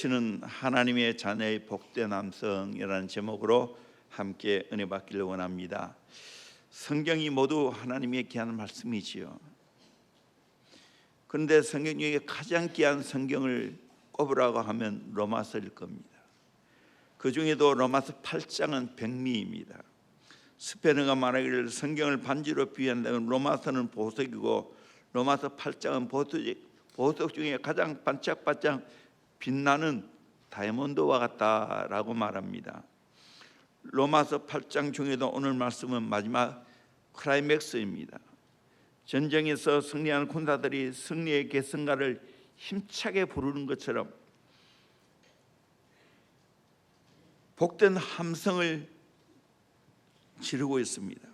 외치는 하나님의 자녀의 복된 남성이라는 제목으로 함께 은혜 받기를 원합니다. 성경이 모두 하나님의 귀한 말씀이지요. 그런데 성경 중에 가장 귀한 성경을 꼽으라고 하면 로마서일 겁니다. 그 중에도 로마서 8장은 백미입니다. 스페너가 말하기를 성경을 반지로 비유한다면 로마서는 보석이고 로마서 8장은 보석 중에 가장 반짝반짝 빛나는 다이아몬드와 같다라고 말합니다. 로마서 8장 중에도 오늘 말씀은 마지막 클라이맥스입니다. 전쟁에서 승리한 군사들이 승리의 계승가를 힘차게 부르는 것처럼 복된 함성을 지르고 있습니다.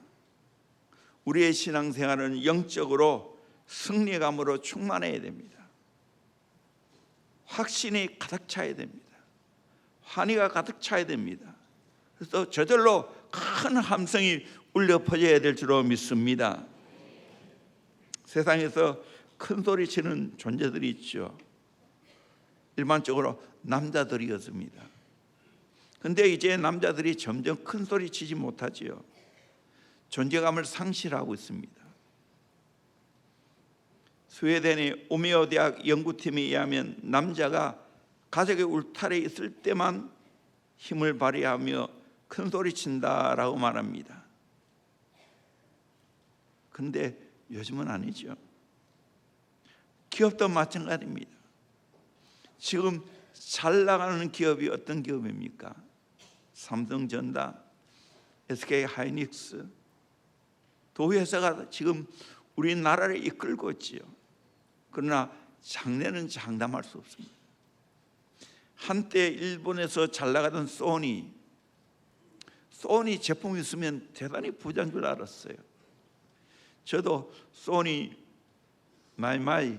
우리의 신앙생활은 영적으로 승리감으로 충만해야 됩니다. 확신이 가득 차야 됩니다. 환희가 가득 차야 됩니다. 그래서 저절로 큰 함성이 울려 퍼져야 될 줄로 믿습니다. 세상에서 큰 소리 치는 존재들이 있죠. 일반적으로 남자들이었습니다. 근데 이제 남자들이 점점 큰 소리 치지 못하지요. 존재감을 상실하고 있습니다. 스웨덴의 우메오 대학 연구팀에 의하면 남자가 가족의 울타리에 있을 때만 힘을 발휘하며 큰 소리 친다라고 말합니다. 근데 요즘은 아니죠. 기업도 마찬가지입니다. 지금 잘 나가는 기업이 어떤 기업입니까? 삼성전자, SK하이닉스, 도회사가 지금 우리나라를 이끌고 있지요. 그러나 장래는 장담할 수 없습니다. 한때 일본에서 잘 나가던 소니 제품이 있으면 대단히 부자인 줄 알았어요. 저도 소니 마이마이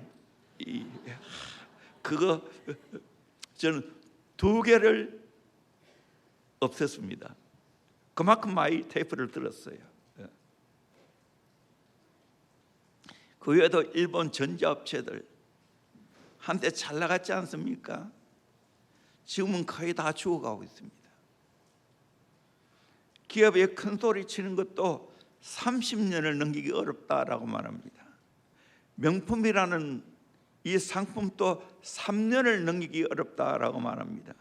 그거 저는 2개를 없앴습니다. 그만큼 마이 테이프를 들었어요. 그 외에도 일본 전자업체들 한때 잘 나갔지 않습니까? 지금은 거의 다 죽어가고 있습니다. 기업에 큰 소리 치는 것도 30년을 넘기기 어렵다라고 말합니다. 명품이라는 이 상품도 3년을 넘기기 어렵다라고 말합니다.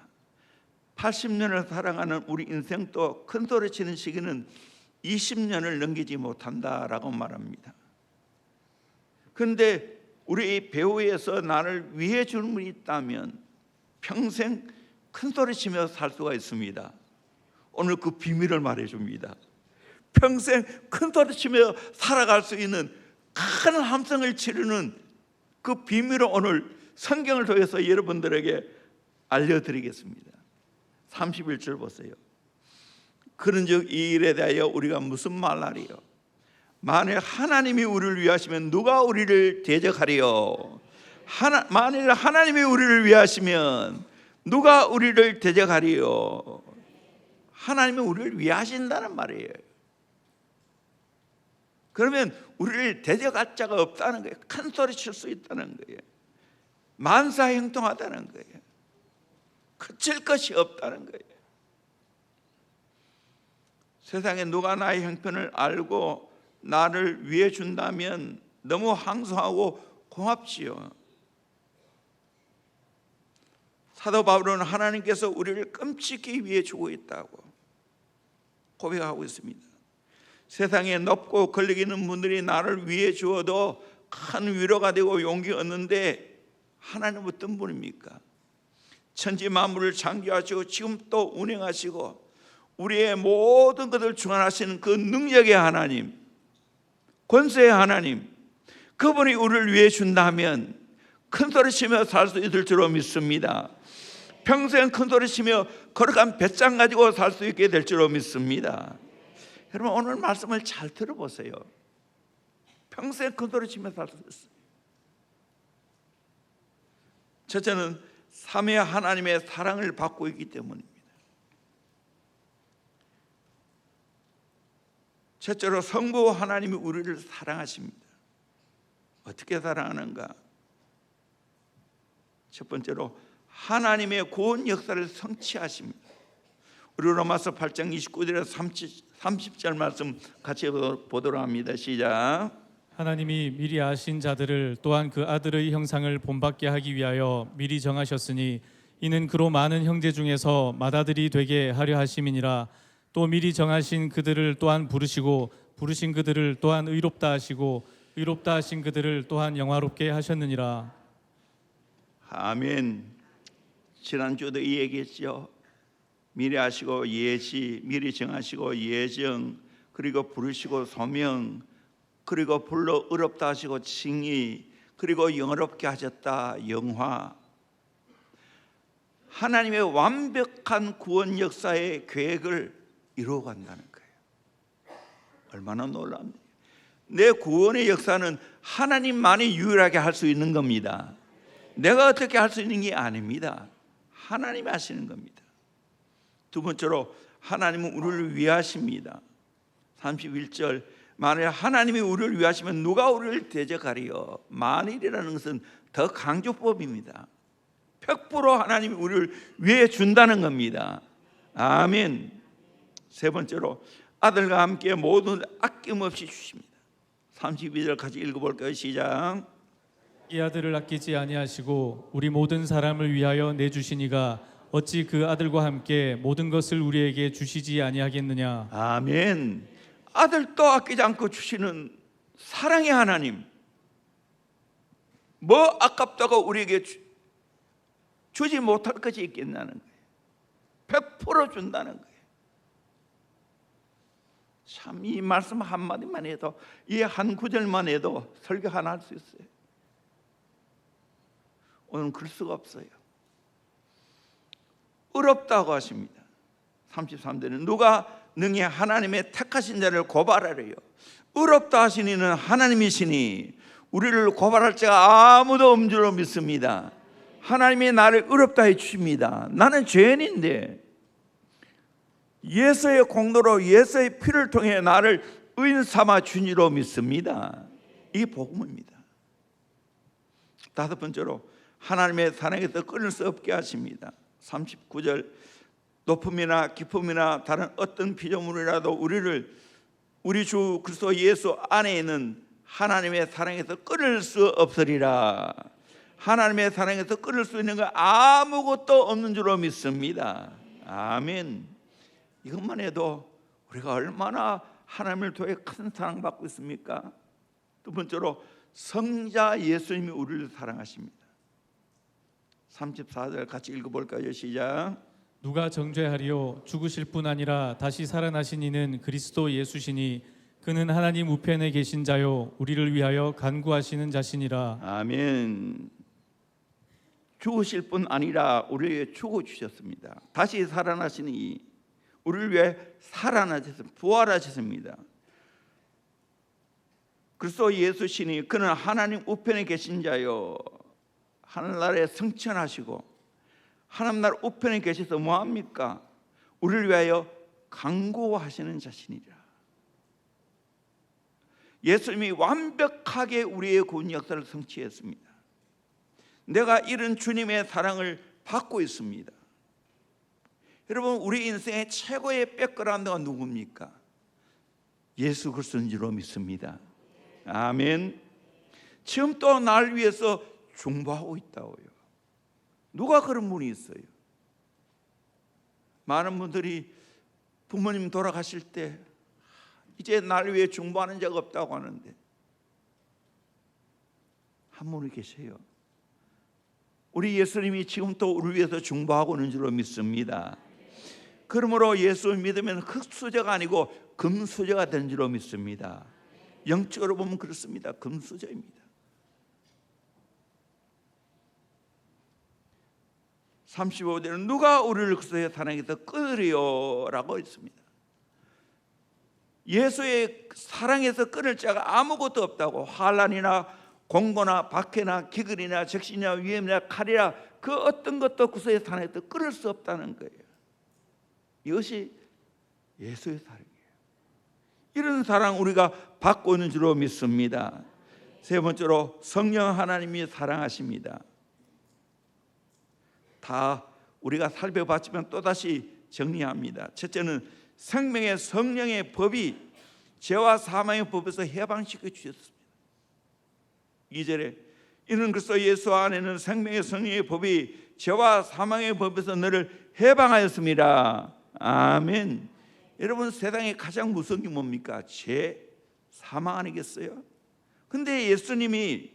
80년을 살아가는 우리 인생도 큰 소리 치는 시기는 20년을 넘기지 못한다라고 말합니다. 그런데 우리 배후에서 나를 위해 주는 분이 있다면 평생 큰 소리 치며 살 수가 있습니다. 오늘 그 비밀을 말해줍니다. 평생 큰 소리 치며 살아갈 수 있는 큰 함성을 치르는 그 비밀을 오늘 성경을 통해서 여러분들에게 알려드리겠습니다. 31절 보세요. 그런즉 이 일에 대하여 우리가 무슨 말하리요? 만일 하나님이 우리를 위하시면 누가 우리를 대적하리요? 만일 하나님이 우리를 위하시면 누가 우리를 대적하리요? 하나님이 우리를 위하신다는 말이에요. 그러면 우리를 대적할 자가 없다는 거예요. 큰 소리 칠 수 있다는 거예요. 만사형통하다는 거예요. 그칠 것이 없다는 거예요. 세상에 누가 나의 형편을 알고 나를 위해 준다면 너무 항소하고 고맙지요. 사도 바울은 하나님께서 우리를 끔찍히 위해 주고 있다고 고백하고 있습니다. 세상에 높고 걸리기는 분들이 나를 위해 주어도 큰 위로가 되고 용기 얻는데 하나님은 어떤 분입니까? 천지 만물을 창조하시고 지금 또 운행하시고 우리의 모든 것을 주관하시는 그 능력의 하나님, 권세의 하나님, 그분이 우리를 위해 준다면 큰 소리 치며 살 수 있을 줄로 믿습니다. 평생 큰 소리 치며 거룩한 배짱 가지고 살 수 있게 될 줄로 믿습니다. 여러분 오늘 말씀을 잘 들어보세요. 평생 큰 소리 치며 살 수 있어요. 첫째는 삼위 하나님의 사랑을 받고 있기 때문입니다. 첫째로 성부 하나님이 우리를 사랑하십니다. 어떻게 사랑하는가? 첫 번째로 하나님의 구원 역사를 성취하십니다. 우리 로마서 8장 29절에서 30절 말씀 같이 보도록 합니다. 시작. 하나님이 미리 아신 자들을 또한 그 아들의 형상을 본받게 하기 위하여 미리 정하셨으니 이는 그로 많은 형제 중에서 맏아들이 되게 하려 하심이니라. 또 미리 정하신 그들을 또한 부르시고 부르신 그들을 또한 의롭다 하시고 의롭다 하신 그들을 또한 영화롭게 하셨느니라. 아멘. 지난주도 이 얘기했죠. 미리 하시고 예시, 미리 정하시고 예정, 그리고 부르시고 소명, 그리고 불러 의롭다 하시고 칭의, 그리고 영화롭게 하셨다 영화. 하나님의 완벽한 구원 역사의 계획을 이루어간다는 거예요. 얼마나 놀랍니까? 내 구원의 역사는 하나님만이 유일하게 할 수 있는 겁니다. 내가 어떻게 할 수 있는 게 아닙니다. 하나님이 하시는 겁니다. 두 번째로 하나님은 우리를 위하십니다. 31절, 만일 하나님이 우리를 위하시면 누가 우리를 대적하리요? 만일이라는 것은 더 강조법입니다. 100% 하나님이 우리를 위해 준다는 겁니다. 아멘. 세 번째로 아들과 함께 모든 아낌없이 주십니다. 32절 같이 읽어볼까요? 시작. 이 아들을 아끼지 아니하시고 우리 모든 사람을 위하여 내주시니가 어찌 그 아들과 함께 모든 것을 우리에게 주시지 아니하겠느냐. 아멘. 아들도 아끼지 않고 주시는 사랑의 하나님, 뭐 아깝다고 우리에게 주지 못할 것이 있겠냐는 거예요. 100% 준다는 거예요. 참 이 말씀 한마디만 해도, 이 한 구절만 해도 설교 하나 할 수 있어요. 오늘은 그럴 수가 없어요. 의롭다고 하십니다. 33절은 누가 능히 하나님의 택하신 자를 고발하래요? 의롭다 하신 이는 하나님이시니 우리를 고발할 자가 아무도 없는 줄로 믿습니다. 하나님이 나를 의롭다 해 주십니다. 나는 죄인인데 예수의 공로로, 예수의 피를 통해 나를 의인 삼아 주니로 믿습니다. 이 복음입니다. 다섯 번째로 하나님의 사랑에서 끊을 수 없게 하십니다. 39절, 높음이나 깊음이나 다른 어떤 피조물이라도 우리 주 그리스도 예수 안에 있는 하나님의 사랑에서 끊을 수 없으리라. 하나님의 사랑에서 끊을 수 있는 거 아무것도 없는 줄로 믿습니다. 아멘. 이것만 해도 우리가 얼마나 하나님을 통해 큰 사랑받고 있습니까? 두 번째로 성자 예수님이 우리를 사랑하십니다. 34절 같이 읽어볼까요? 시작. 누가 정죄하리요? 죽으실 뿐 아니라 다시 살아나신 이는 그리스도 예수시니 그는 하나님 우편에 계신 자요 우리를 위하여 간구하시는 자시니라. 아멘. 죽으실 뿐 아니라 우리에게 죽어주셨습니다. 다시 살아나신 이 우리를 위해 살아나셨습니다. 부활하셨습니다. 그리스도 예수시니 그는 하나님 우편에 계신 자요 하늘나라에 승천하시고 하나님 나라 우편에 계셔서 뭐합니까? 우리를 위하여 간구하시는 자신이라. 예수님이 완벽하게 우리의 구원 역사를 성취했습니다. 내가 이런 주님의 사랑을 받고 있습니다. 여러분, 우리 인생의 최고의 백그라운드가 누굽니까? 예수 그리스도인 줄로 믿습니다. 아멘. 지금 또 날 위해서 중보하고 있다고요. 누가 그런 분이 있어요? 많은 분들이 부모님 돌아가실 때 이제 날 위해 중보하는 자가 없다고 하는데 한 분이 계세요. 우리 예수님이 지금 또 우리를 위해서 중보하고 있는 줄로 믿습니다. 그러므로 예수를 믿으면 흙수저가 아니고 금수저가 되는 줄로 믿습니다. 영적으로 보면 그렇습니다. 금수저입니다. 35절은 누가 우리를 그리스도의 사랑에서 끊으리요? 라고 했습니다. 예수의 사랑에서 끊을 자가 아무것도 없다고. 환난이나 공고나 박해나 기근이나 적신이나 위험이나 칼이나 그 어떤 것도 그리스도의 사랑에서 끊을 수 없다는 거예요. 이것이 예수의 사랑이에요. 이런 사랑 우리가 받고 있는 줄로 믿습니다. 세 번째로 성령 하나님이 사랑하십니다. 다 우리가 살펴봤지만 또다시 정리합니다. 첫째는 생명의 성령의 법이 죄와 사망의 법에서 해방시켜 주셨습니다. 2절에 이는 그리스도 예수 안에는 생명의 성령의 법이 죄와 사망의 법에서 너를 해방하였습니다. 아멘. 여러분, 세상에 가장 무서운 게 뭡니까? 죄, 사망 아니겠어요? 근데 예수님이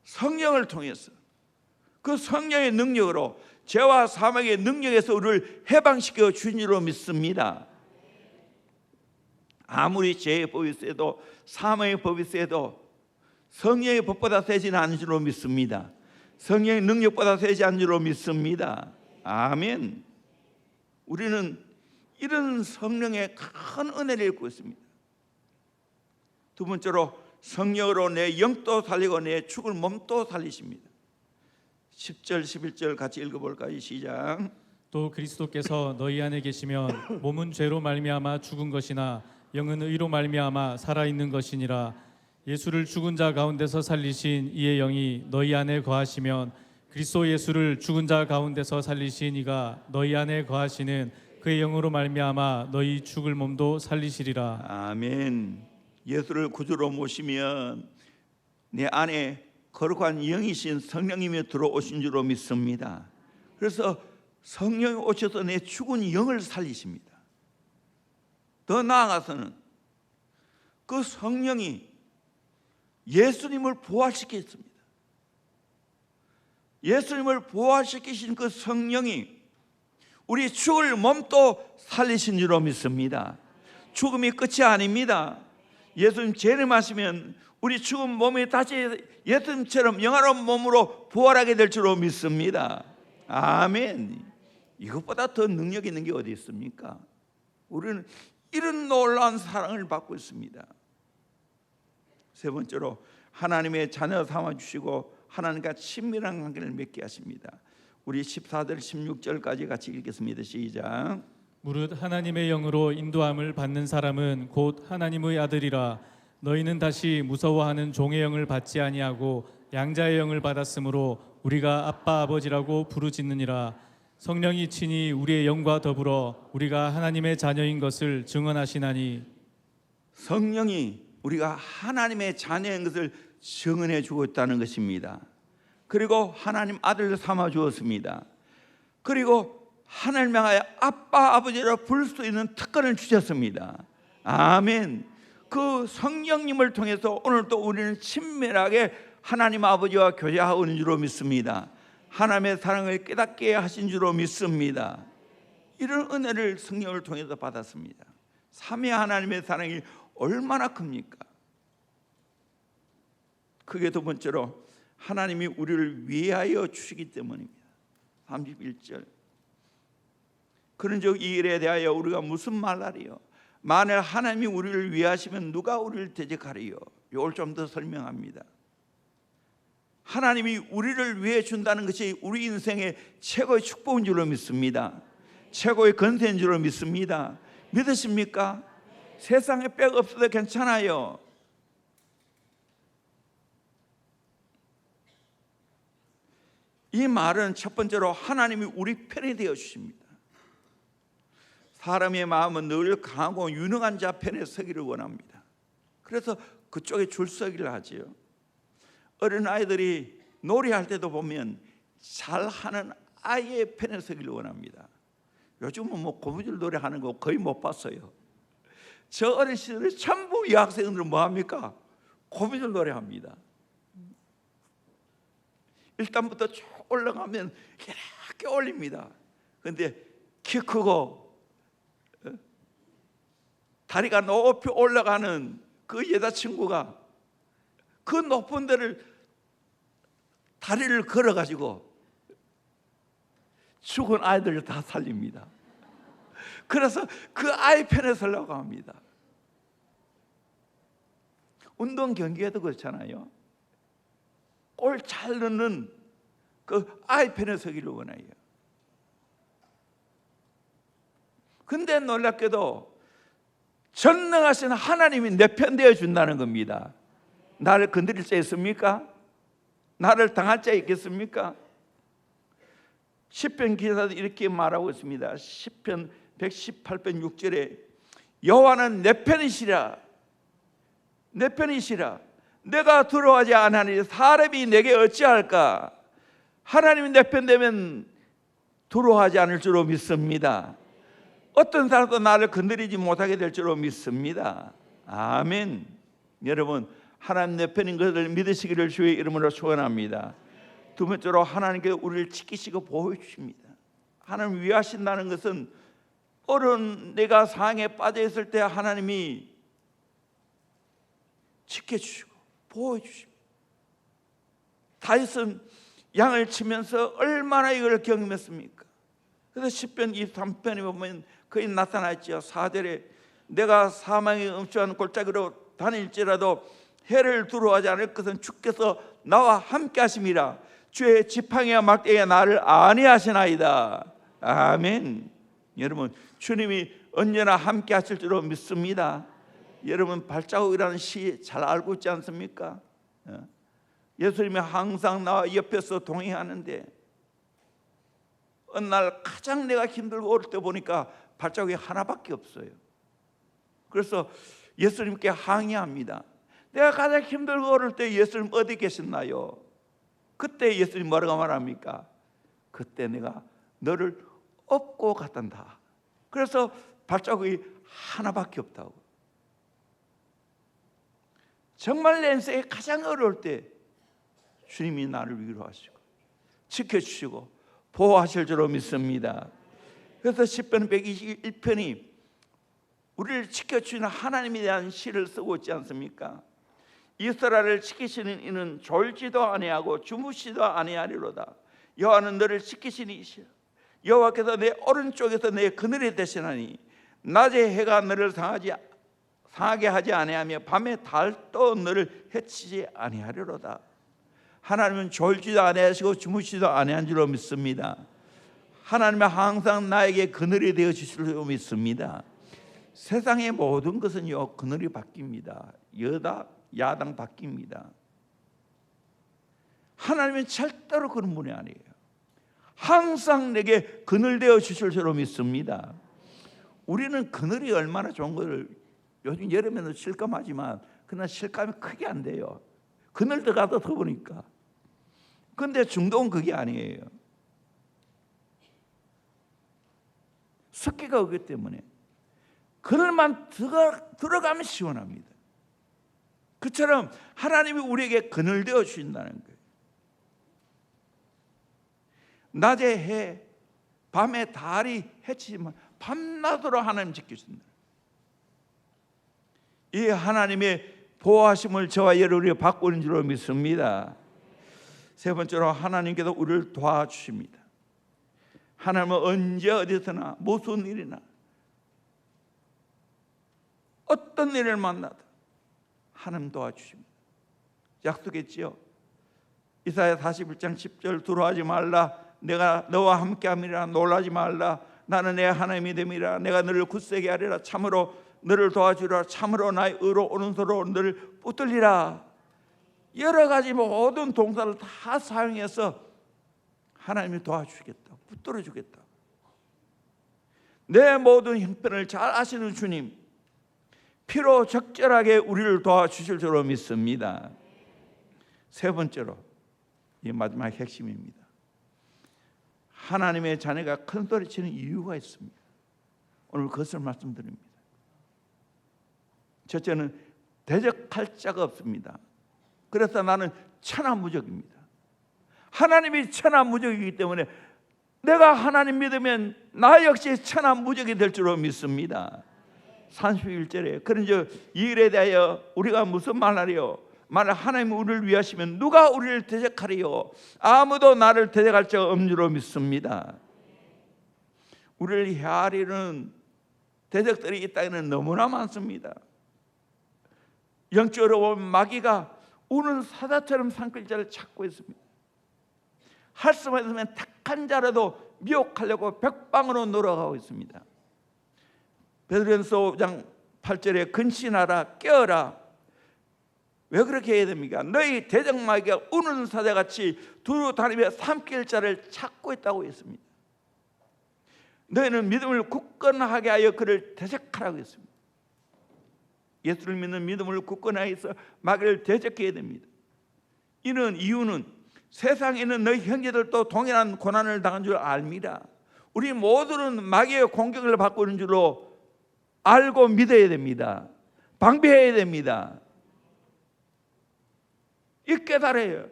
성령을 통해서 그 성령의 능력으로 죄와 사망의 능력에서 우리를 해방시켜 주신 줄로 믿습니다. 아무리 죄의 법이 세도 사망의 법이 세도 성령의 법보다 세지는 않은 줄로 믿습니다. 성령의 능력보다 세지 않은 줄로 믿습니다. 아멘. 우리는 이런 성령의 큰 은혜를 입고 있습니다. 두 번째로 성령으로 내 영도 살리고 내 죽을 몸도 살리십니다. 10절 11절 같이 읽어볼까요? 시작. 또 그리스도께서 너희 안에 계시면 몸은 죄로 말미암아 죽은 것이나 영은 의로 말미암아 살아있는 것이니라. 예수를 죽은 자 가운데서 살리신 이의 영이 너희 안에 거하시면 그리스도 예수를 죽은 자 가운데서 살리신 이가 너희 안에 거하시는 그의 영으로 말미암아 너희 죽을 몸도 살리시리라. 아멘. 예수를 구주로 모시면 내 안에 거룩한 영이신 성령님이 들어오신 줄로 믿습니다. 그래서 성령이 오셔서 내 죽은 영을 살리십니다. 더 나아가서는 그 성령이 예수님을 부활시켰습니다. 예수님을 부활시키신 그 성령이 우리 죽을 몸도 살리신 줄로 믿습니다. 죽음이 끝이 아닙니다. 예수님 재림하시면 우리 죽은 몸이 다시 예수님처럼 영화로운 몸으로 부활하게 될 줄로 믿습니다. 아멘. 이것보다 더 능력 있는 게 어디 있습니까? 우리는 이런 놀라운 사랑을 받고 있습니다. 세 번째로 하나님의 자녀 삼아주시고 하나님과 친밀한 관계를 맺게 하십니다. 우리 14절 16절까지 같이 읽겠습니다. 시작. 무릇 하나님의 영으로 인도함을 받는 사람은 곧 하나님의 아들이라. 너희는 다시 무서워하는 종의 영을 받지 아니하고 양자의 영을 받았으므로 우리가 아빠 아버지라고 부르짖느니라. 성령이 친히 우리의 영과 더불어 우리가 하나님의 자녀인 것을 증언하시나니. 성령이 우리가 하나님의 자녀인 것을 증언해 주고 있다는 것입니다. 그리고 하나님 아들 삼아 주었습니다. 그리고 하나님 향하여 아빠 아버지라 부를 수 있는 특권을 주셨습니다. 아멘. 그 성령님을 통해서 오늘도 우리는 친밀하게 하나님 아버지와 교제하고 있는 줄로 믿습니다. 하나님의 사랑을 깨닫게 하신 줄로 믿습니다. 이런 은혜를 성령을 통해서 받았습니다. 삼위 하나님의 사랑이 얼마나 큽니까? 그게 두 번째로 하나님이 우리를 위하여 주시기 때문입니다. 31절. 그런즉 이 일에 대하여 우리가 무슨 말하리요? 만일 하나님이 우리를 위하시면 누가 우리를 대적하리요? 이걸 좀 더 설명합니다. 하나님이 우리를 위해 준다는 것이 우리 인생의 최고의 축복인 줄로 믿습니다. 최고의 건세인 줄로 믿습니다. 믿으십니까? 세상에 백 없어도 괜찮아요. 이 말은 첫 번째로 하나님이 우리 편이 되어 주십니다. 사람의 마음은 늘 강하고 유능한 자 편에 서기를 원합니다. 그래서 그쪽에 줄서기를 하지요. 어린아이들이 놀이할 때도 보면 잘하는 아이의 편에 서기를 원합니다. 요즘은 뭐 고무줄 노래하는 거 거의 못 봤어요. 저 어린 시절에 전부 여학생들은 뭐합니까? 고무줄 노래합니다. 1단부터 쭉 올라가면 이렇게 올립니다. 그런데 키 크고 다리가 높이 올라가는 그 여자친구가 그 높은 데를 다리를 걸어가지고 죽은 아이들을 다 살립니다. 그래서 그 아이 편에 서려고 합니다. 운동 경기에도 그렇잖아요. 골 잘 넣는 그 아이 편에 서기를 원해요. 근데 놀랍게도 전능하신 하나님이 내 편 되어 준다는 겁니다. 나를 건드릴 자 있습니까? 나를 당할 자 있겠습니까? 시편 기사도 이렇게 말하고 있습니다. 시편 118편 6절에 여호와는 내 편이시라, 내 편이시라. 내가 두려워하지 아니하니 사람이 내게 어찌할까. 하나님이 내 편 되면 두려워하지 않을 줄로 믿습니다. 어떤 사람도 나를 건드리지 못하게 될 줄로 믿습니다. 아멘. 여러분, 하나님 내 편인 것을 믿으시기를 주의 이름으로 축원합니다. 두 번째로 하나님께서 우리를 지키시고 보호해 주십니다. 하나님 위하신다는 것은 어려운 내가 상황에 빠져 있을 때 하나님이 지켜주시고 보호해 주십니다. 다윗은 양을 치면서 얼마나 이걸 경험했습니까? 그래서 시편 23편에 보면 거기 나타나있죠. 4절에 내가 사망의 음침한 골짜기로 다닐지라도 해를 두려워하지 않을 것은 주께서 나와 함께 하심이라. 주의 지팡이와 막대기가 나를 안위하시나이다. 아멘. 여러분, 주님이 언제나 함께 하실 줄로 믿습니다. 여러분, 발자국이라는 시 잘 알고 있지 않습니까? 예수님이 항상 나와 옆에서 동행하는데 어느 날 가장 내가 힘들고 어릴 때 보니까 발자국이 하나밖에 없어요. 그래서 예수님께 항의합니다. 내가 가장 힘들고 어릴 때 예수님 어디 계셨나요? 그때 예수님 뭐라고 말합니까? 그때 내가 너를 업고 갔단다. 그래서 발자국이 하나밖에 없다고. 정말 내 인생에 가장 어려울 때 주님이 나를 위로하시고 지켜주시고 보호하실 줄로 믿습니다. 그래서 시편 121편이 우리를 지켜주시는 하나님에 대한 시를 쓰고 있지 않습니까? 이스라엘을 지키시는 이는 졸지도 아니하고 주무시도 아니하리로다. 여호와는 너를 지키시니 이시라. 여호와께서 내 오른쪽에서 내 그늘이 되시나니 낮에 해가 너를 상하게 하지 아니하며 밤에 달도 너를 해치지 아니하리로다. 하나님은 졸지도 아니하시고 주무시도 아니한 줄로 믿습니다. 하나님은 항상 나에게 그늘이 되어 주실 줄로 믿습니다. 세상의 모든 것은요 그늘이 바뀝니다. 여당 야당 바뀝니다. 하나님은 절대로 그런 분이 아니에요. 항상 내게 그늘 되어 주실 줄로 믿습니다. 우리는 그늘이 얼마나 좋은 걸 요즘 여름에는 실감하지만 그러나 실감이 크게 안 돼요. 그늘 들어가도 더우니까. 그런데 중동은 그게 아니에요. 습기가 오기 때문에 그늘만 들어가면 시원합니다. 그처럼 하나님이 우리에게 그늘 되어 주신다는 거예요. 낮에 해, 밤에 달이 해치지만 밤낮으로 하나님 지켜준다. 이 하나님의 보호하심을 저와 여러분이 받고 있는 줄로 믿습니다. 세 번째로 하나님께서 우리를 도와주십니다. 하나님은 언제 어디서나 무슨 일이나 어떤 일을 만나도 하나님 도와주십니다. 약속했지요. 이사야 41장 10절 두려워하지 말라. 내가 너와 함께함이라. 놀라지 말라. 나는 내 하나님이 됨이라. 내가 너를 굳세게 하리라. 참으로 너를 도와주리라. 참으로 나의 의로 오른손으로 너를 붙들리라. 여러 가지 모든 동사를 다 사용해서 하나님이 도와주겠다. 붙들어 주겠다. 내 모든 형편을 잘 아시는 주님, 필요 적절하게 우리를 도와주실 줄로 믿습니다. 세 번째로, 이 마지막 핵심입니다. 하나님의 자녀가 큰 소리 치는 이유가 있습니다. 오늘 그것을 말씀드립니다. 첫째는 대적할 자가 없습니다. 그래서 나는 천하무적입니다. 하나님이 천하무적이기 때문에 내가 하나님 믿으면 나 역시 천하무적이 될 줄로 믿습니다. 31절에 그런즉 이 일에 대하여 우리가 무슨 말하리요? 만약 하나님이 우리를 위하시면 누가 우리를 대적하리요? 아무도 나를 대적할 자가 없는 줄로 믿습니다. 우리를 헤아리는 대적들이 이 땅에는 너무나 많습니다. 영적으로 보면 마귀가 우는 사자처럼 산글자를 찾고 있습니다. 할 수만 있으면 택한 자라도 미혹하려고 백방으로 놀아가고 있습니다. 베드로전서 5장 8절에 근신하라 깨어라. 왜 그렇게 해야 됩니까? 너희 대적 마귀가 우는 사자같이 두루 다니며 삼킬 자를 찾고 있다고 했습니다. 너희는 믿음을 굳건하게 하여 그를 대적하라고 했습니다. 예수를 믿는 믿음을 굳건하게 해서 마귀를 대적해야 됩니다. 이유는 세상에 있는 너희 형제들도 동일한 고난을 당한 줄 압니다. 우리 모두는 마귀의 공격을 받고 있는 줄로 알고 믿어야 됩니다. 방비해야 됩니다. 이 깨달아요.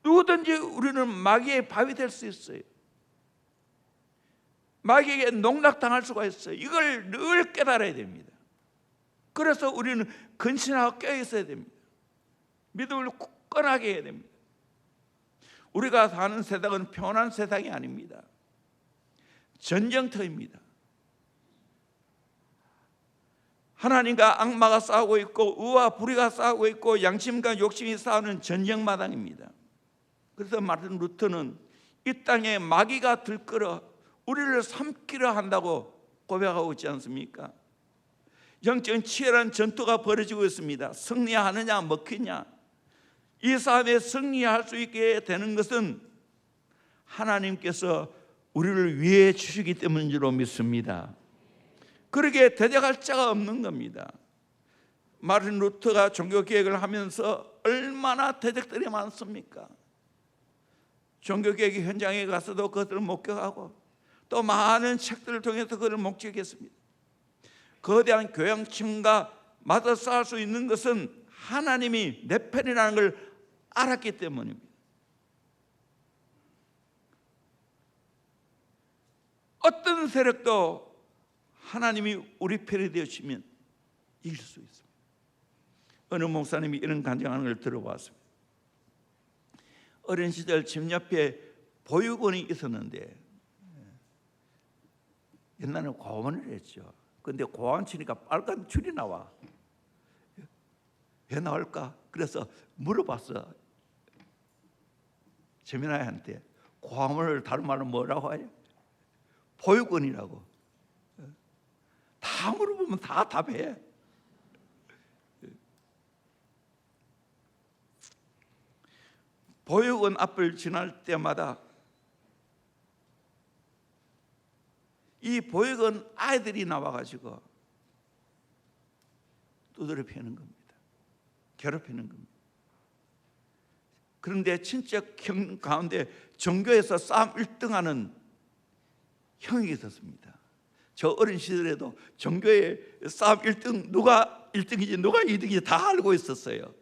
누구든지 우리는 마귀의 밥이 될 수 있어요. 마귀에게 농락당할 수가 있어요. 이걸 늘 깨달아야 됩니다. 그래서 우리는 근신하고 껴있어야 됩니다. 믿음을 굳건하게 해야 됩니다. 우리가 사는 세상은 편한 세상이 아닙니다. 전쟁터입니다. 하나님과 악마가 싸우고 있고 의와 불의가 싸우고 있고 양심과 욕심이 싸우는 전쟁마당입니다. 그래서 마틴 루터는 이 땅에 마귀가 들끓어 우리를 삼키려 한다고 고백하고 있지 않습니까? 영적인 치열한 전투가 벌어지고 있습니다. 승리하느냐 먹히냐. 이 싸움에 승리할 수 있게 되는 것은 하나님께서 우리를 위해 주시기 때문인 줄로 믿습니다. 그러기에 대적할 자가 없는 겁니다. 마틴 루터가 종교개혁을 하면서 얼마나 대적들이 많습니까? 종교개혁 현장에 가서도 그것들을 목격하고 또 많은 책들을 통해서 그것을 목격했습니다. 거대한 교양층과 맞서 싸울 수 있는 것은 하나님이 내 편이라는 걸 알았기 때문입니다. 어떤 세력도 하나님이 우리 편이 되어주시면 이길 수 있습니다. 어느 목사님이 이런 간증하는 걸 들어봤습니다. 어린 시절 집 옆에 보육원이 있었는데 옛날에는 고원을 했죠. 근데 고원 치니까 빨간 줄이 나와. 왜 나올까? 그래서 물어봤어. 재민아한테 고원을 다른 말로 뭐라고 하냐? 보육원이라고. 다 물어보면 다 답해. 보육원 앞을 지날 때마다 이 보육원 아이들이 나와가지고 두드려 패는 겁니다. 괴롭히는 겁니다. 그런데 친척 형 가운데 전교에서 싸움 1등하는 형이 있었습니다. 저 어린 시절에도 전교에 싸움 1등 누가 1등인지 누가 2등인지 다 알고 있었어요.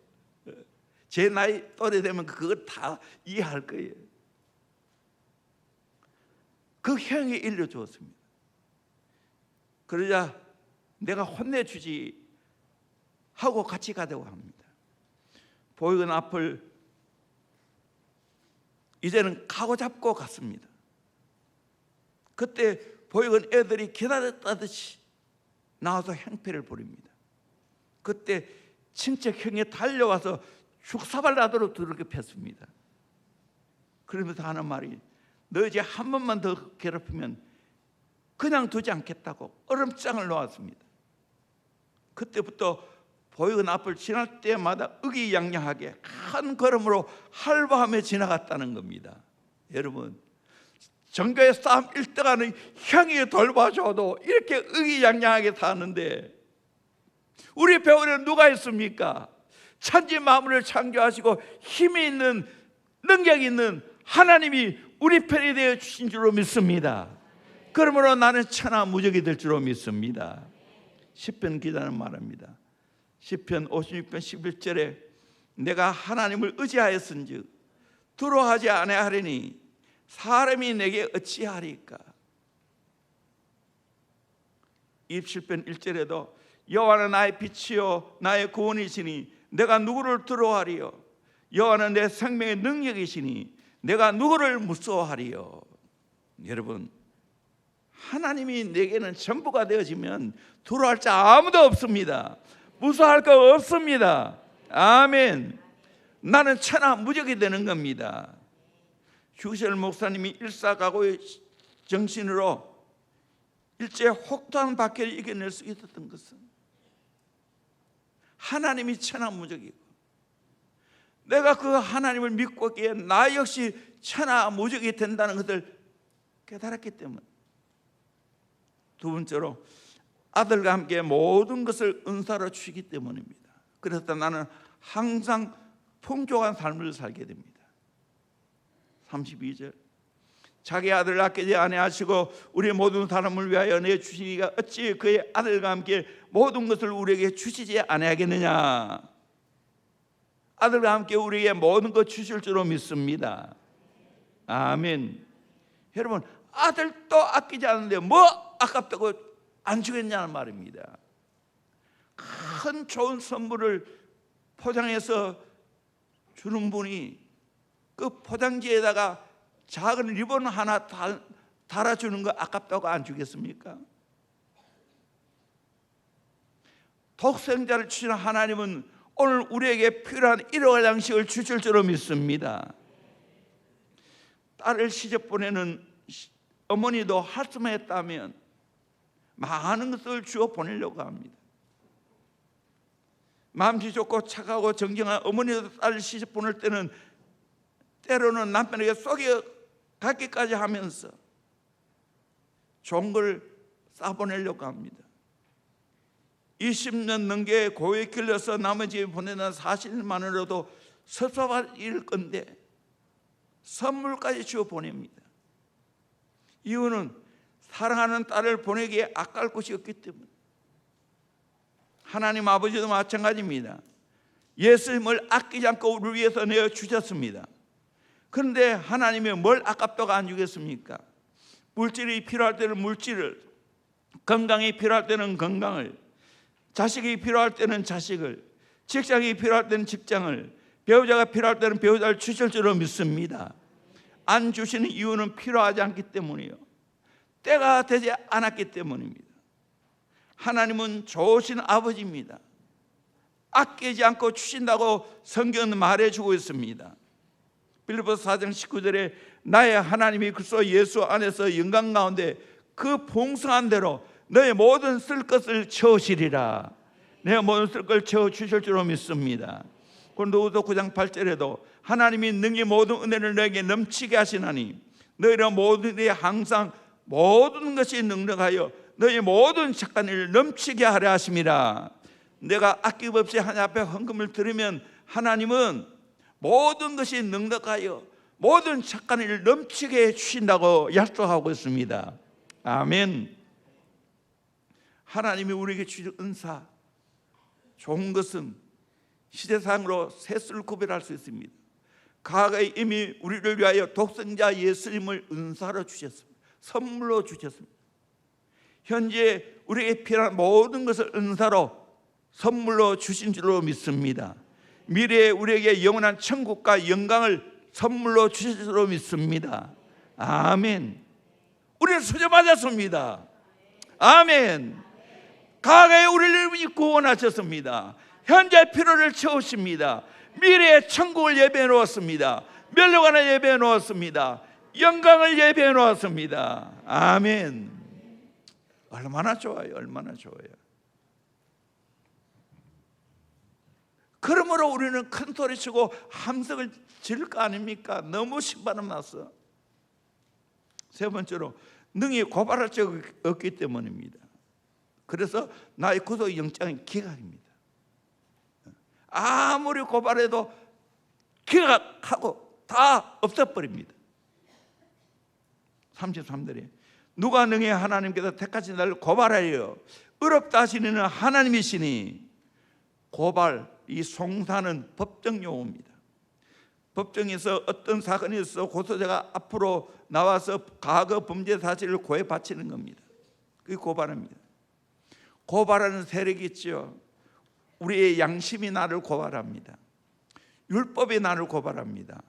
제 나이 또래 되면 그거 다 이해할 거예요. 그 형이 일러주었습니다. 그러자 내가 혼내주지 하고 같이 가자고 합니다. 보육원 앞을 이제는 가고 잡고 갔습니다. 그때 보육원 애들이 기다렸다듯이 나와서 행패를 부립니다. 그때 친척 형이 달려와서 죽사발나도록 두들겨 팼습니다. 그러면서 하는 말이 너 이제 한 번만 더 괴롭히면 그냥 두지 않겠다고 얼음장을 놓았습니다. 그때부터 보육원 앞을 지날 때마다 의기양양하게 큰 걸음으로 활보하며 지나갔다는 겁니다. 여러분, 전교에 싸움 1등하는 형이 돌봐줘도 이렇게 의기양양하게 사는데 우리 배우에는 누가 있습니까? 천지 만물을 창조하시고 힘이 있는 능력이 있는 하나님이 우리 편이 되어 주신 줄로 믿습니다. 그러므로 나는 천하무적이 될 줄로 믿습니다. 시편 기자는 말합니다. 시편 56편 11절에 내가 하나님을 의지하였은즉 두려워하지 아니하리니 사람이 내게 어찌하리까. 27편 1절에도 여호와는 나의 빛이요 나의 구원이시니 내가 누구를 두려워하리요. 여호와는 내 생명의 능력이시니 내가 누구를 무서워하리요. 여러분, 하나님이 내게는 전부가 되어지면 두려워할 자 아무도 없습니다. 무서워할 거 없습니다. 아멘. 나는 천하무적이 되는 겁니다. 휴실 목사님이 일사각오의 정신으로 일제 혹독한 박해를 이겨낼 수 있었던 것은 하나님이 천하무적이고 내가 그 하나님을 믿고 있기에 나 역시 천하무적이 된다는 것을 깨달았기 때문에 두 번째로 아들과 함께 모든 것을 은사로 주시기 때문입니다. 그래서 나는 항상 풍족한 삶을 살게 됩니다. 32절 자기 아들을 아끼지 아니하시고 우리 모든 사람을 위하여 내주시기가 어찌 그의 아들과 함께 모든 것을 우리에게 주시지 아니하겠느냐. 아들과 함께 우리에게 모든 것 주실 줄로 믿습니다. 아멘. 여러분, 아들도 아끼지 않는데 뭐 아깝다고 안 주겠냐는 말입니다. 큰 좋은 선물을 포장해서 주는 분이 그 포장지에다가 작은 리본 하나 달아주는 거 아깝다고 안 주겠습니까? 독생자를 주시는 하나님은 오늘 우리에게 필요한 일용할 양식을 주실 줄로 믿습니다. 딸을 시집 보내는 어머니도 할 수만 했다면 많은 것을 주어 보내려고 합니다. 마음씨 좋고 착하고 정정한 어머니도 딸을 시집 보낼 때는 때로는 남편에게 속여가기까지 하면서 좋은 걸 싸보내려고 합니다. 20년 넘게 고에 길러서 남의 집에 보내는 사실만으로도 섭섭할 건데 선물까지 주어 보냅니다. 이유는 사랑하는 딸을 보내기에 아까울 것이 없기 때문에. 하나님 아버지도 마찬가지입니다. 예수님을 아끼지 않고 우리를 위해서 내어주셨습니다. 그런데 하나님이 뭘 아깝다고 안 주겠습니까? 물질이 필요할 때는 물질을, 건강이 필요할 때는 건강을, 자식이 필요할 때는 자식을, 직장이 필요할 때는 직장을, 배우자가 필요할 때는 배우자를 주실 줄로 믿습니다. 안 주시는 이유는 필요하지 않기 때문이요, 때가 되지 않았기 때문입니다. 하나님은 좋으신 아버지입니다. 아끼지 않고 주신다고 성경은 말해주고 있습니다. 빌립보서 4장 19절에 나의 하나님이 그리스도 예수 안에서 영광 가운데 그 풍성한 대로 너의 모든 쓸 것을 채우시리라. 내 모든 쓸 걸 채워주실 줄로 믿습니다. 고린도후서 9장 8절에도 하나님이 능히 모든 은혜를 너에게 넘치게 하시나니 너희는 모든 일에 항상 모든 것이 능력하여 너희 모든 착한 일을 넘치게 하려 하심이라. 내가 아낌없이 하나님 앞에 헌금을 드리면 하나님은 모든 것이 능력하여 모든 착한 일을 넘치게 해주신다고 약속하고 있습니다. 아멘. 하나님이 우리에게 주신 은사, 좋은 것은 시대상으로 셋을 구별할 수 있습니다. 과거에 이미 우리를 위하여 독생자 예수님을 은사로 주셨습니다. 선물로 주셨습니다. 현재 우리에게 필요한 모든 것을 은사로 선물로 주신 줄로 믿습니다. 미래에 우리에게 영원한 천국과 영광을 선물로 주실 줄로 믿습니다. 아멘. 우리는 수저맞았습니다. 아멘. 과거에 우리를 구원하셨습니다. 현재 필요를 채우십니다. 미래의 천국을 예배해 놓았습니다. 멸류관을 예배해 놓았습니다. 영광을 예배해 놓았습니다. 아멘. 얼마나 좋아요. 얼마나 좋아요. 그러므로 우리는 큰 소리치고 함성을 지를 거 아닙니까? 너무 신바람 났어. 세 번째로 능히 고발할 적이 없기 때문입니다. 그래서 나의 구속 영장이 기각입니다. 아무리 고발해도 기각하고 다 없애버립니다. 33절에 누가 능히 하나님께서 택하신 나를 고발하여 어렵다 하시는 하나님이시니. 고발, 이 송사는 법정 용어입니다. 법정에서 어떤 사건이 있어 고소자가 앞으로 나와서 과거 범죄 사실을 고해 바치는 겁니다. 그게 고발입니다. 고발하는 세력이 있죠. 우리의 양심이 나를 고발합니다. 율법이 나를 고발합니다.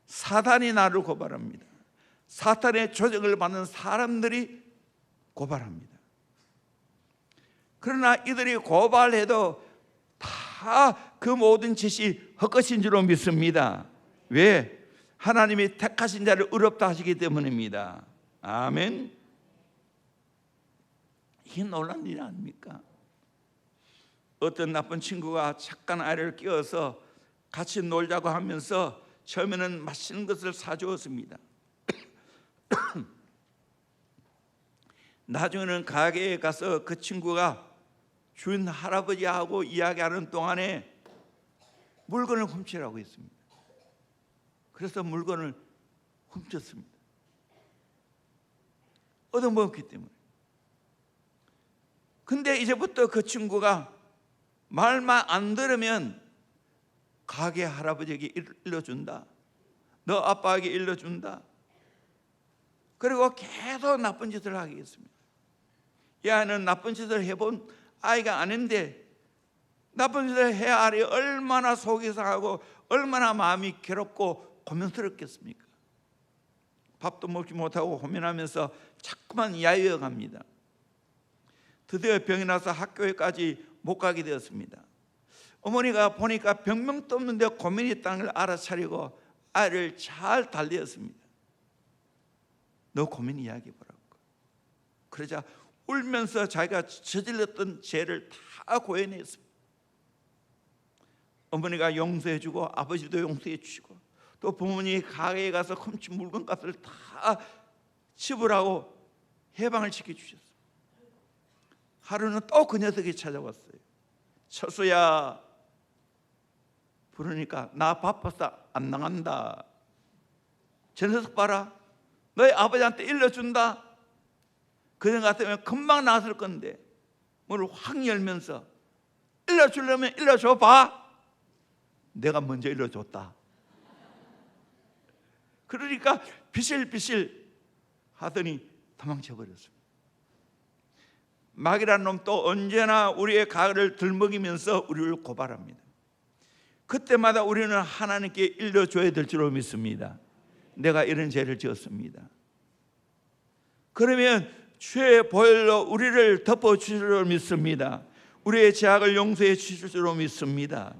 사단이 나를 고발합니다. 사탄의 조정을 받는 사람들이 고발합니다. 그러나 이들이 고발해도 다 그 모든 짓이 헛것인 줄로 믿습니다. 왜? 하나님이 택하신 자를 의롭다 하시기 때문입니다. 아멘. 이게 놀라운 일 아닙니까? 어떤 나쁜 친구가 착한 아이를 끼워서 같이 놀자고 하면서 처음에는 맛있는 것을 사주었습니다. 나중에는 가게에 가서 그 친구가 준 할아버지하고 이야기하는 동안에 물건을 훔치라고 했습니다. 그래서 물건을 훔쳤습니다. 얻어먹었기 때문에. 근데 이제부터 그 친구가 말만 안 들으면 가게 할아버지에게 일러준다, 너 아빠에게 일러준다, 그리고 계속 나쁜 짓을 하겠습니다. 이 아이는 나쁜 짓을 해본 아이가 아닌데 나쁜 짓을 해야 하리 얼마나 속이 상하고 얼마나 마음이 괴롭고 고민스럽겠습니까? 밥도 먹지 못하고 고민하면서 자꾸만 야유어갑니다. 드디어 병이 나서 학교에까지 못 가게 되었습니다. 어머니가 보니까 병명도 없는데 고민이 있다는 걸 알아차리고 아이를 잘 달래었습니다. 너 고민 이야기해보라고. 그러자 울면서 자기가 저질렀던 죄를 다 고해냈습니다. 어머니가 용서해주고 아버지도 용서해주시고 또 부모님이 가게에 가서 훔친 물건값을 다 지불하고 해방을 시켜주셨어요. 하루는 또 그 녀석이 찾아왔어요. 철수야, 부르니까 나 바빠서 안 나간다. 저 녀석 봐라, 너희 아버지한테 일러준다. 그전 같으면 금방 나왔을 건데 문을 확 열면서 일러주려면 일러줘 봐. 내가 먼저 일러줬다. 그러니까 비실비실 하더니 도망쳐 버렸습니다. 마귀라는 놈 또 언제나 우리의 가를 들먹이면서 우리를 고발합니다. 그때마다 우리는 하나님께 일러줘야 될 줄로 믿습니다. 내가 이런 죄를 지었습니다. 그러면 죄의 보혈로 우리를 덮어주실 줄 믿습니다. 우리의 죄악을 용서해 주실 줄 믿습니다.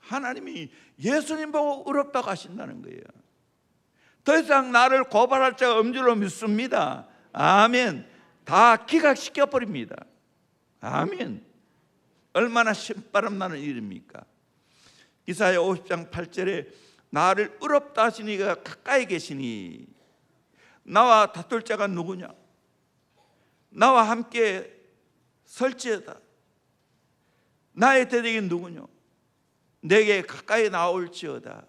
하나님이 예수님 보고 의롭다고 하신다는 거예요. 더 이상 나를 고발할 자가 없는 줄로 믿습니다. 아멘. 다 기각시켜버립니다. 아멘. 얼마나 신바람 나는 일입니까? 이사야 50장 8절에 나를 의롭다 하시니 이가 가까이 계시니 나와 다툴 자가 누구냐? 나와 함께 설지어다. 나의 대적이 누구냐? 내게 가까이 나올지어다.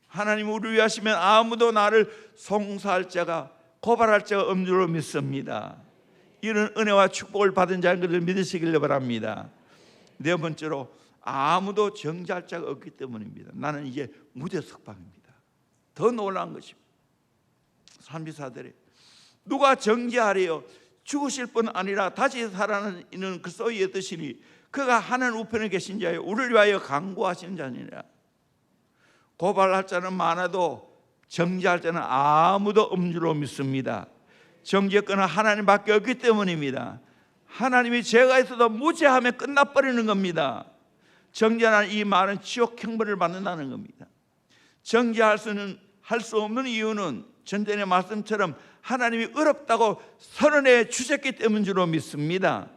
하나님 우리를 위하시면 아무도 나를 송사할 자가 고발할 자가 없는 줄로 믿습니다. 이런 은혜와 축복을 받은 자인 것을 믿으시길 바랍니다. 네 번째로 아무도 정죄할 자가 없기 때문입니다. 나는 이제 무죄 석방입니다. 더 놀라운 것입니다. 산비사들이 누가 정죄하래요? 죽으실 뿐 아니라 다시 살아나는 그리스도의 뜻이니 그가 하나님 우편에 계신 자요 우리를 위하여 강구하시는 자니라. 고발할 자는 많아도 정죄할 자는 아무도 없는 줄로 믿습니다. 정죄권은 하나님밖에 없기 때문입니다. 하나님이 죄가 있어도 무죄하면 끝나버리는 겁니다. 정죄하는 이 말은 지옥 형벌을 받는다는 겁니다. 정죄할 수 없는 이유는 전전의 말씀처럼 하나님이 어렵다고 선언해 주셨기 때문인 줄로 믿습니다.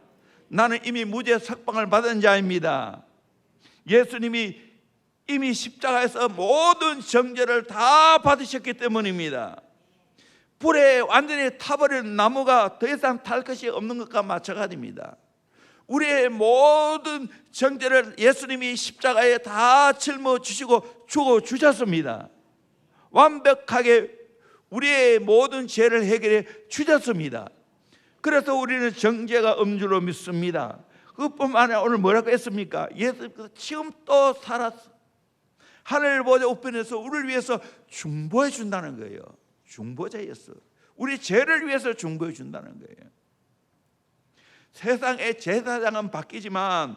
나는 이미 무죄 석방을 받은 자입니다. 예수님이 이미 십자가에서 모든 정죄를 다 받으셨기 때문입니다. 불에 완전히 타버린 나무가 더 이상 탈 것이 없는 것과 마찬가지입니다. 우리의 모든 정죄를 예수님이 십자가에 다 짊어지시고 죽어주셨습니다. 완벽하게 우리의 모든 죄를 해결해 주셨습니다. 그래서 우리는 정죄가 없는 줄로 믿습니다. 그뿐만 아니라 오늘 뭐라고 했습니까? 예수께서 지금 또 살았어. 하늘 보좌 우편에서 우리를 위해서 중보해 준다는 거예요. 중보자였어. 우리 죄를 위해서 중보해 준다는 거예요. 세상의 제사장은 바뀌지만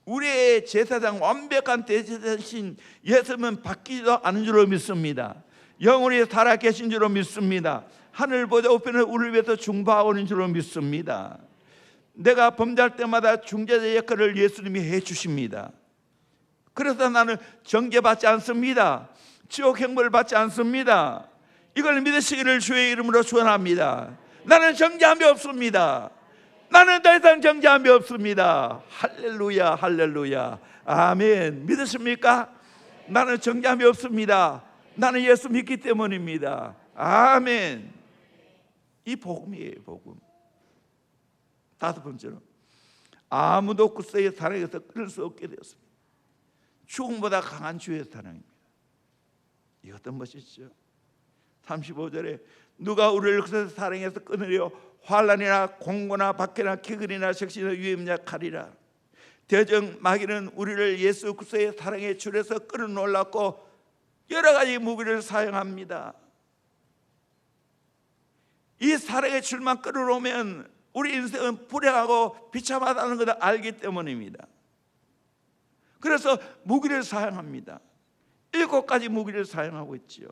우리의 제사장 완벽한 대제사신 예수님은 바뀌지도 않은 줄로 믿습니다. 영원히 살아 계신 줄로 믿습니다. 하늘 보좌 우편에 우리를 위해서 중보하고 있는 줄로 믿습니다. 내가 범죄할 때마다 중재자 역할을 예수님이 해 주십니다. 그래서 나는 정죄받지 않습니다. 지옥 형벌을 받지 않습니다. 이걸 믿으시기를 주의 이름으로 축원합니다. 나는 정죄함이 없습니다. 나는 더 이상 정죄함이 없습니다. 할렐루야, 할렐루야, 아멘. 믿으십니까? 나는 정죄함이 없습니다. 나는 예수 믿기 때문입니다. 아멘. 이 복음이에요, 복음. 다섯 번째로, 아무도 그리스도의 사랑에서 끊을 수 없게 되었습니다. 죽음보다 강한 주의 사랑입니다. 이것도 멋있죠. 35절에 누가 우리를 그리스도의 사랑에서 끊으려 환난이나 공고나 박해나 기근이나 적신이나 위험이나 칼이라. 대적 마귀는 우리를 예수 그리스도의 사랑의 줄에서 끌어놓으려고 여러 가지 무기를 사용합니다. 이 사랑의 줄만 끌어놓으면 우리 인생은 불행하고 비참하다는 것을 알기 때문입니다. 그래서 무기를 사용합니다. 7가지 무기를 사용하고 있지요.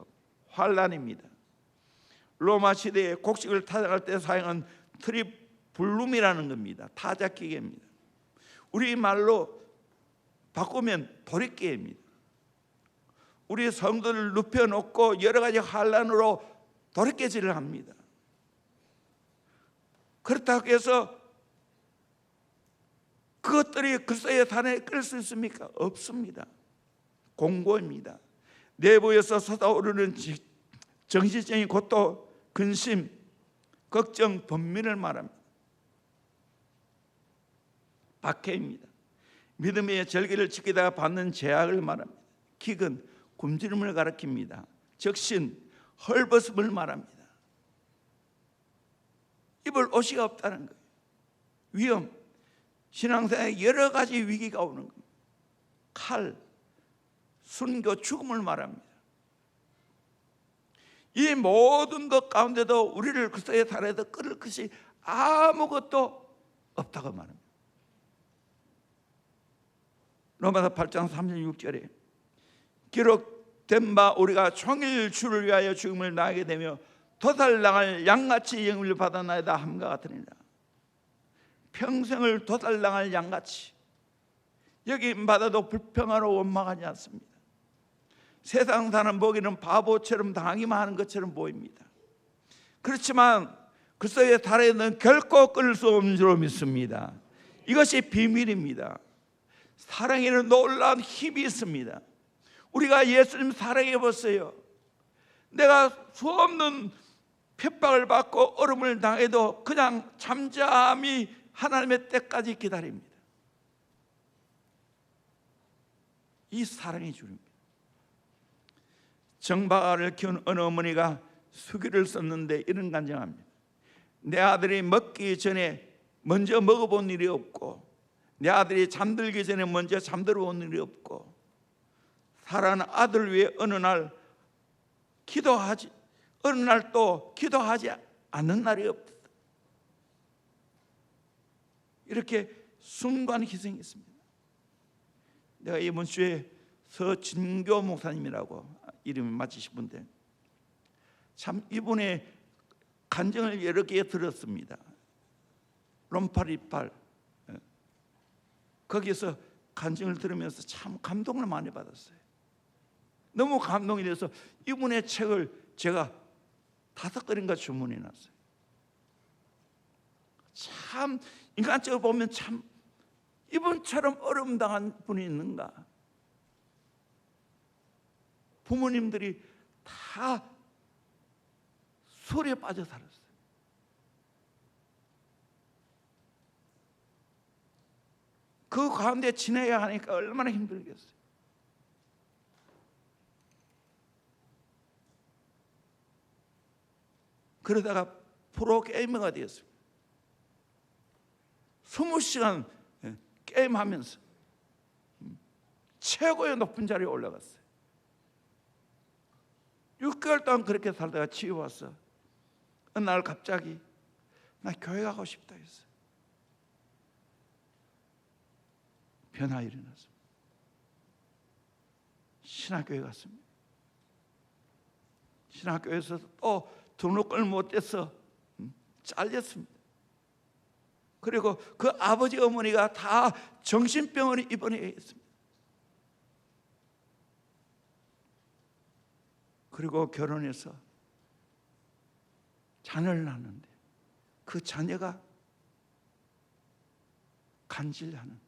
환난입니다. 로마 시대에 곡식을 타작할 때 사용한 트리블룸이라는 겁니다. 타작 기계입니다. 우리 말로 바꾸면 도리깨입니다. 우리 성도를 눕혀놓고 여러 가지 환난으로 도리깨질을 합니다. 그렇다고 해서 그것들이 그리스도의 사랑에 끌 수 있습니까? 없습니다. 공고입니다. 내부에서 솟아오르는 정신적인 고통, 근심, 걱정, 번민을 말합니다. 박해입니다. 믿음의 절기를 지키다가 받는 제약을 말합니다. 기근, 굶주림을 가리킵니다. 적신, 헐벗음을 말합니다. 입을 옷이 없다는 거예요. 위험, 신앙생활에 여러 가지 위기가 오는 겁니다. 칼, 순교, 죽음을 말합니다. 이 모든 것 가운데도 우리를 그리스도의 사랑에서 끌을 것이 아무것도 없다고 말합니다. 로마서 8장 36절에 기록된 바 우리가 종일 주를 위하여 죽음을 당하게 되며 도살당할 양같이 영을 받아나이다 함과 같으니라. 평생을 도살당할 양같이 여기 받아도 불평하러 원망하지 않습니다. 세상 사는 보기는 바보처럼 당하기만 하는 것처럼 보입니다. 그렇지만 그리스도의 사랑에는 결코 끊을 수 없는 줄로 믿습니다. 이것이 비밀입니다. 사랑에는 놀라운 힘이 있습니다. 우리가 예수님 사랑해 보세요. 내가 수없는 핍박을 받고 어려움을 당해도 그냥 잠잠히 하나님의 때까지 기다립니다. 이 사랑의 줄입니다. 정박아를 키운 어느 어머니가 수기를 썼는데 이런 간증합니다. 내 아들이 먹기 전에 먼저 먹어본 일이 없고 내 아들이 잠들기 전에 먼저 잠들어 본 일이 없고 사랑하는 아들 위해 어느 날 또 기도하지 않는 날이 없다. 이렇게 순간 희생했습니다. 내가 이번 주에 서진교 목사님이라고 이름이 맞으신 분인데 참 이분의 간증을 여러 개 들었습니다. 롬파리팔 거기에서 간증을 들으면서 참 감동을 많이 받았어요. 너무 감동이 돼서 이분의 책을 제가 5권인가 주문해 놨어요. 참 인간적으로 보면 참 이분처럼 어려움 당한 분이 있는가. 부모님들이 다 술에 빠져 살았어요. 그 가운데 지내야 하니까 얼마나 힘들겠어요. 그러다가 프로게이머가 되었습니다. 20시간 게임하면서 최고의 높은 자리에 올라갔어요. 6개월 동안 그렇게 살다가 집에 왔어. 어느 날 갑자기 나 교회 가고 싶다 했어요. 변화 일어났습니다. 신학교에 갔습니다. 신학교에서 또 등록을 못해서 잘렸습니다. 그리고 그 아버지 어머니가 다 정신병원에 입원해 있습니다. 그리고 결혼해서 자녀를 낳았는데 그 자녀가 간질하는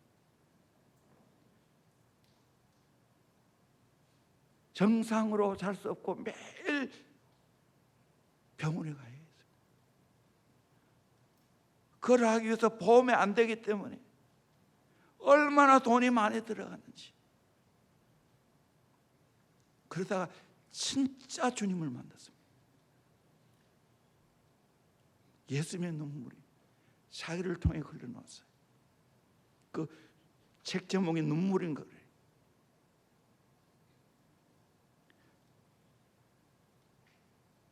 정상으로 잘 수 없고 매일 병원에 가야 했습니다. 그걸 하기 위해서 보험이 안 되기 때문에 얼마나 돈이 많이 들어가는지. 그러다가 진짜 주님을 만났습니다. 예수님의 눈물이 자기를 통해 흘러나왔어요. 그 책 제목이 눈물인 거예요.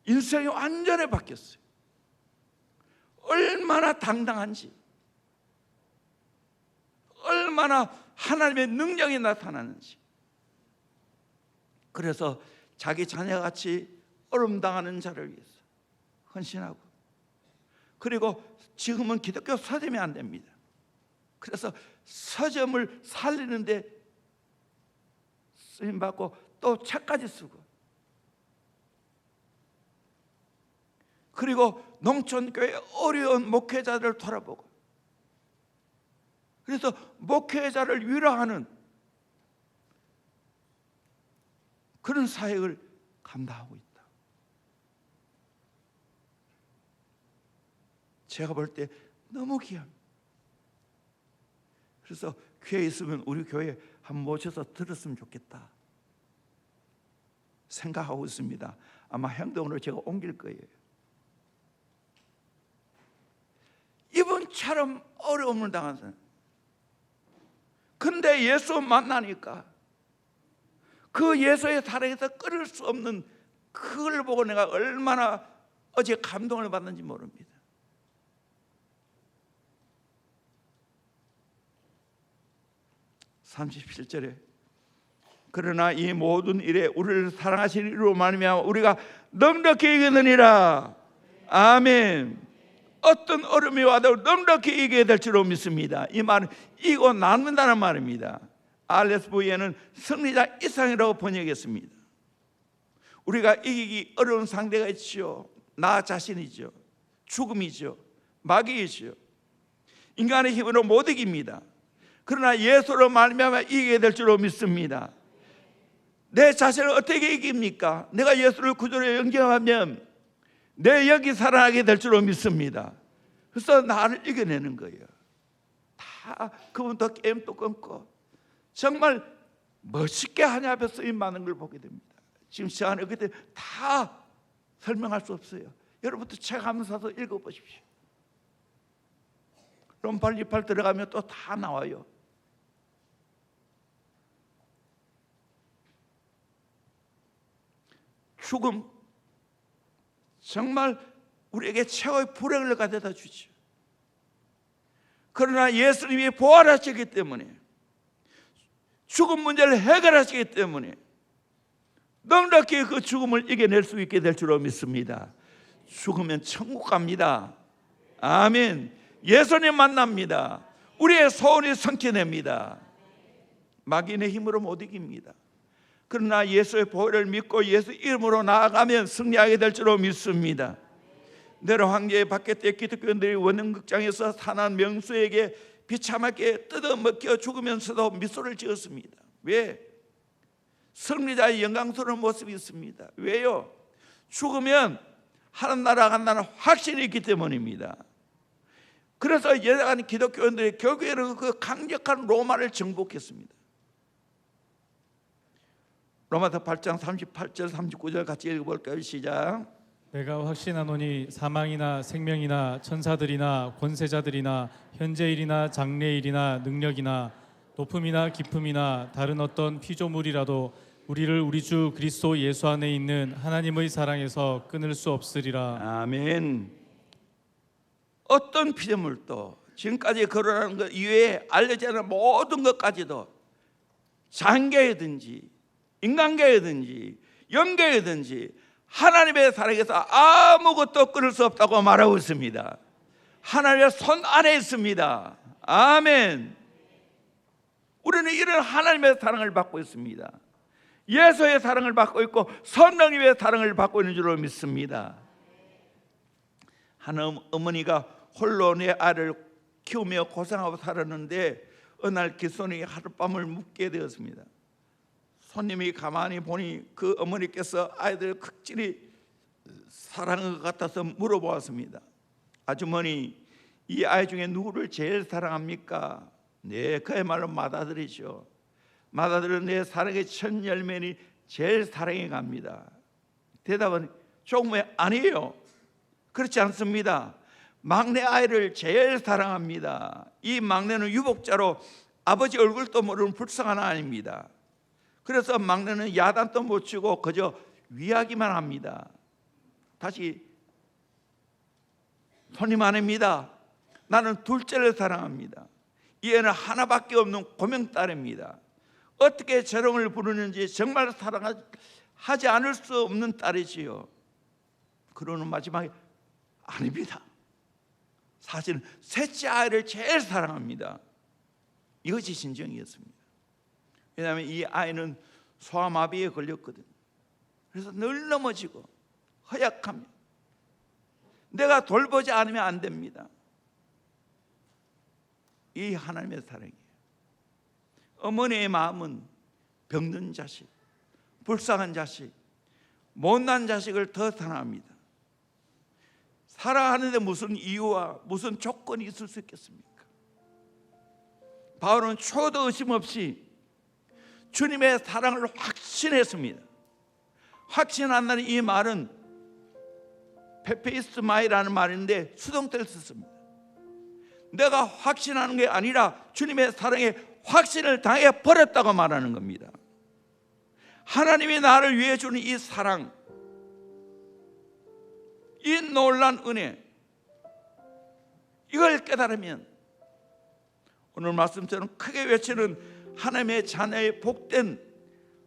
인생이 완전히 바뀌었어요. 얼마나 당당한지, 얼마나 하나님의 능력이 나타나는지. 그래서 자기 자녀같이 어려움당하는 자를 위해서 헌신하고, 그리고 지금은 기독교 서점이 안 됩니다. 그래서 서점을 살리는데 쓰임받고 또 책까지 쓰고, 그리고 농촌교회 어려운 목회자들을 돌아보고, 그래서 목회자를 위로하는 그런 사역을 감당하고 있다. 제가 볼 때 너무 귀합니다. 그래서 교회에 있으면 우리 교회에 한번 모셔서 들었으면 좋겠다 생각하고 있습니다. 아마 행동으로 제가 옮길 거예요. 이분처럼 어려움을 당한 사람, 그런데 예수 만나니까 그 예수의 사랑에서 끊을 수 없는 그걸 보고 내가 얼마나 어제 감동을 받는지 모릅니다. (37절에) 그러나 이 모든 일에 우리를 사랑하시는 이로 말미암아 우리가 넉넉히 이기느니라. 아멘. 어떤 어려움이 와도 넉넉히 이기게 될 줄로 믿습니다. 이 말은 이기고 남는다는 말입니다. RSV에는 승리자 이상이라고 번역했습니다. 우리가 이기기 어려운 상대가 있죠. 나 자신이죠. 죽음이죠. 마귀이죠. 인간의 힘으로 못 이깁니다. 그러나 예수로 말미암아 이기게 될 줄로 믿습니다. 내 자신을 어떻게 이깁니까? 내가 예수를 구주로 영접하면 내 영이 살아나게 될 줄로 믿습니다. 그래서 나를 이겨내는 거예요. 다 그분도 게임도 끊고 정말 멋있게 하냐 앞에 쓰임 많은 걸 보게 됩니다. 지금 시간에 그때 다 설명할 수 없어요. 여러분도 책 한번 사서 읽어보십시오. 롬팔 이팔 들어가면 또 다 나와요. 죽음 정말 우리에게 최고의 불행을 가져다 주죠. 그러나 예수님이 부활하시기 때문에, 죽음 문제를 해결하시기 때문에 넉넉히 그 죽음을 이겨낼 수 있게 될 줄로 믿습니다. 죽으면 천국 갑니다. 아멘. 예수님 만납니다. 우리의 소원이 성취됩니다. 마귀의 힘으로 못 이깁니다. 그러나 예수의 보혈을 믿고 예수 이름으로 나아가면 승리하게 될 줄로 믿습니다. 네로 황제의 밖에 때 기독교인들이 원흥극장에서 사난 명수에게 비참하게 뜯어먹혀 죽으면서도 미소를 지었습니다. 왜? 승리자의 영광스러운 모습이 있습니다. 왜요? 죽으면 하늘 나라 간다는 확신이 있기 때문입니다. 그래서 예전에 기독교인들이 결국에는 그 강력한 로마를 정복했습니다. 로마서 8장 38절 39절 같이 읽어볼까요? 시작. 내가 확신하노니 사망이나 생명이나 천사들이나 권세자들이나 현재일이나 장래일이나 능력이나 높음이나 깊음이나 다른 어떤 피조물이라도 우리를 우리 주 그리스도 예수 안에 있는 하나님의 사랑에서 끊을 수 없으리라. 아멘. 어떤 피조물도 지금까지 거론하는 것 이외에 알려지지 않은 모든 것까지도 장계이든지 인간계이든지 영계이든지 하나님의 사랑에서 아무것도 끊을 수 없다고 말하고 있습니다. 하나님의 손 안에 있습니다. 아멘. 우리는 이런 하나님의 사랑을 받고 있습니다. 예수의 사랑을 받고 있고 성령님의 사랑을 받고 있는 줄로 믿습니다. 한 어머니가 홀로 내 아이를 키우며 고생하고 살았는데 어느 날 기손이 하룻밤을 묵게 되었습니다. 손님이 가만히 보니 그 어머니께서 아이들 극진히 사랑한 것 같아서 물어보았습니다. 아주머니, 이 아이 중에 누구를 제일 사랑합니까? 네, 그야말로 맏아들이죠. 맏아들은 내 사랑의 첫 열매니 제일 사랑해 갑니다. 대답은 조금의 아니에요. 그렇지 않습니다. 막내 아이를 제일 사랑합니다. 이 막내는 유복자로 아버지 얼굴도 모르는 불쌍한 아이입니다. 그래서 막내는 야단도 못 치고 그저 위하기만 합니다. 다시 손님 아닙니다. 나는 둘째를 사랑합니다. 이 애는 하나밖에 없는 고명딸입니다. 어떻게 재롱을 부르는지 정말 사랑하지 않을 수 없는 딸이지요. 그러는 마지막에 아닙니다. 사실은 셋째 아이를 제일 사랑합니다. 이것이 진정이었습니다. 왜냐하면 이 아이는 소아마비에 걸렸거든요. 그래서 늘 넘어지고 허약하며 내가 돌보지 않으면 안 됩니다. 이 하나님의 사랑이에요. 어머니의 마음은 병든 자식, 불쌍한 자식, 못난 자식을 더 사랑합니다. 사랑하는데 무슨 이유와 무슨 조건이 있을 수 있겠습니까? 바울은 초도 의심 없이 주님의 사랑을 확신했습니다. 확신한다는 이 말은 페페이스마이라는 말인데 수동태를 썼습니다. 내가 확신하는 게 아니라 주님의 사랑에 확신을 당해 버렸다고 말하는 겁니다. 하나님이 나를 위해 주는 이 사랑, 이 놀란 은혜, 이걸 깨달으면 오늘 말씀처럼 크게 외치는 하나님의 자녀의 복된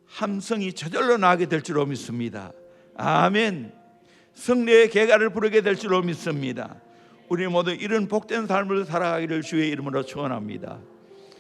함성이 저절로 나게 될 줄로 믿습니다. 아멘. 승리의 계가를 부르게 될 줄로 믿습니다. 우리 모두 이런 복된 삶을 살아가기를 주의 이름으로 축원합니다.